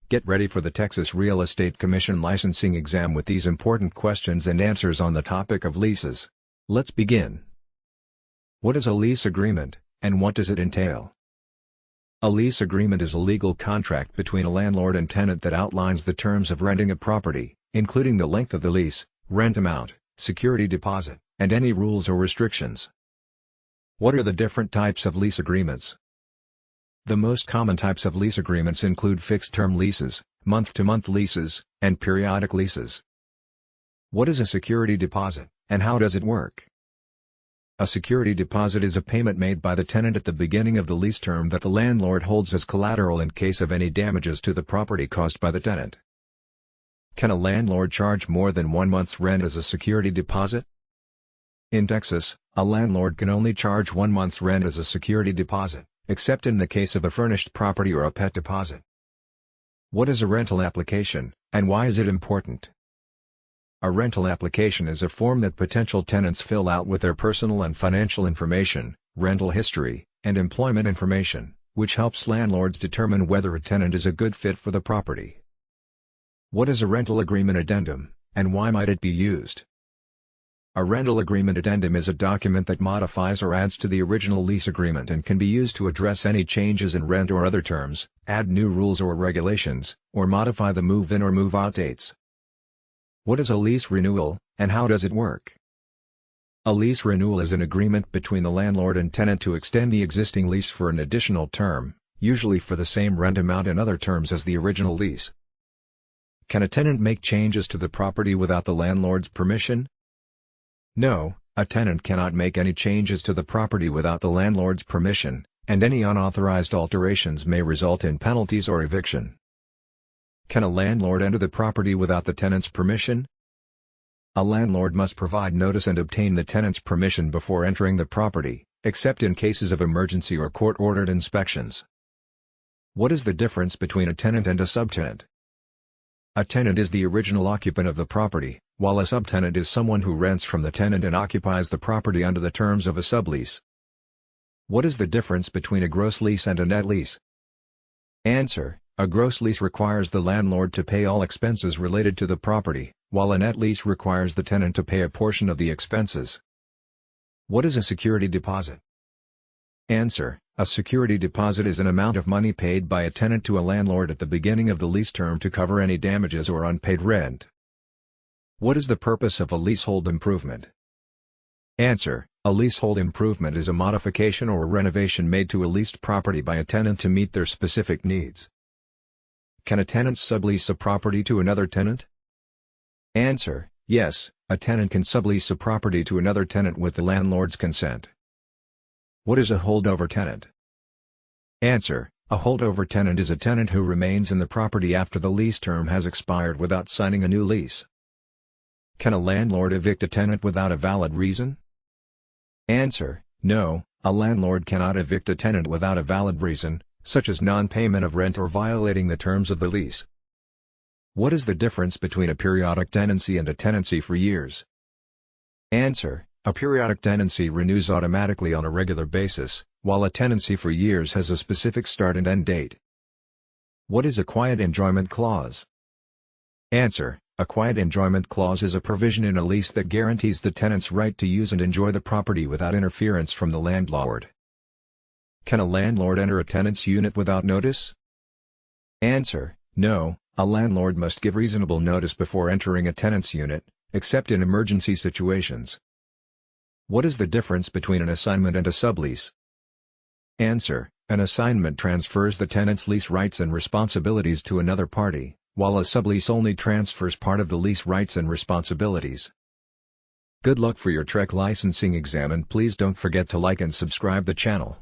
Get ready for the Texas Real Estate Commission licensing exam with these important questions and answers on the topic of leases. Let's begin. What is a lease agreement, and what does it entail? A lease agreement is a legal contract between a landlord and tenant that outlines the terms of renting a property, including the length of the lease, rent amount, security deposit, and any rules or restrictions. What are the different types of lease agreements? The most common types of lease agreements include fixed-term leases, month-to-month leases, and periodic leases. What is a security deposit, and how does it work? A security deposit is a payment made by the tenant at the beginning of the lease term that the landlord holds as collateral in case of any damages to the property caused by the tenant. Can a landlord charge more than 1 month's rent as a security deposit? In Texas, a landlord can only charge 1 month's rent as a security deposit, except in the case of a furnished property or a pet deposit. What is a rental application, and why is it important? A rental application is a form that potential tenants fill out with their personal and financial information, rental history, and employment information, which helps landlords determine whether a tenant is a good fit for the property. What is a rental agreement addendum, and why might it be used? A rental agreement addendum is a document that modifies or adds to the original lease agreement and can be used to address any changes in rent or other terms, add new rules or regulations, or modify the move-in or move-out dates. What is a lease renewal, and how does it work? A lease renewal is an agreement between the landlord and tenant to extend the existing lease for an additional term, usually for the same rent amount and other terms as the original lease. Can a tenant make changes to the property without the landlord's permission? No, a tenant cannot make any changes to the property without the landlord's permission, and any unauthorized alterations may result in penalties or eviction. Can a landlord enter the property without the tenant's permission? A landlord must provide notice and obtain the tenant's permission before entering the property, except in cases of emergency or court-ordered inspections. What is the difference between a tenant and a subtenant? A tenant is the original occupant of the property, while a subtenant is someone who rents from the tenant and occupies the property under the terms of a sublease. What is the difference between a gross lease and a net lease? Answer: a gross lease requires the landlord to pay all expenses related to the property, while a net lease requires the tenant to pay a portion of the expenses. What is a security deposit? Answer: a security deposit is an amount of money paid by a tenant to a landlord at the beginning of the lease term to cover any damages or unpaid rent. What is the purpose of a leasehold improvement? Answer: a leasehold improvement is a modification or renovation made to a leased property by a tenant to meet their specific needs. Can a tenant sublease a property to another tenant? Answer: yes, a tenant can sublease a property to another tenant with the landlord's consent. What is a holdover tenant? Answer: a holdover tenant is a tenant who remains in the property after the lease term has expired without signing a new lease. Can a landlord evict a tenant without a valid reason? Answer: no, a landlord cannot evict a tenant without a valid reason, such as non-payment of rent or violating the terms of the lease. What is the difference between a periodic tenancy and a tenancy for years? Answer: a periodic tenancy renews automatically on a regular basis, while a tenancy for years has a specific start and end date. What is a quiet enjoyment clause? Answer: a quiet enjoyment clause is a provision in a lease that guarantees the tenant's right to use and enjoy the property without interference from the landlord. Can a landlord enter a tenant's unit without notice? Answer: no, a landlord must give reasonable notice before entering a tenant's unit, except in emergency situations. What is the difference between an assignment and a sublease? Answer: an assignment transfers the tenant's lease rights and responsibilities to another party, while a sublease only transfers part of the lease rights and responsibilities. Good luck for your TREC licensing exam, and please don't forget to like and subscribe the channel.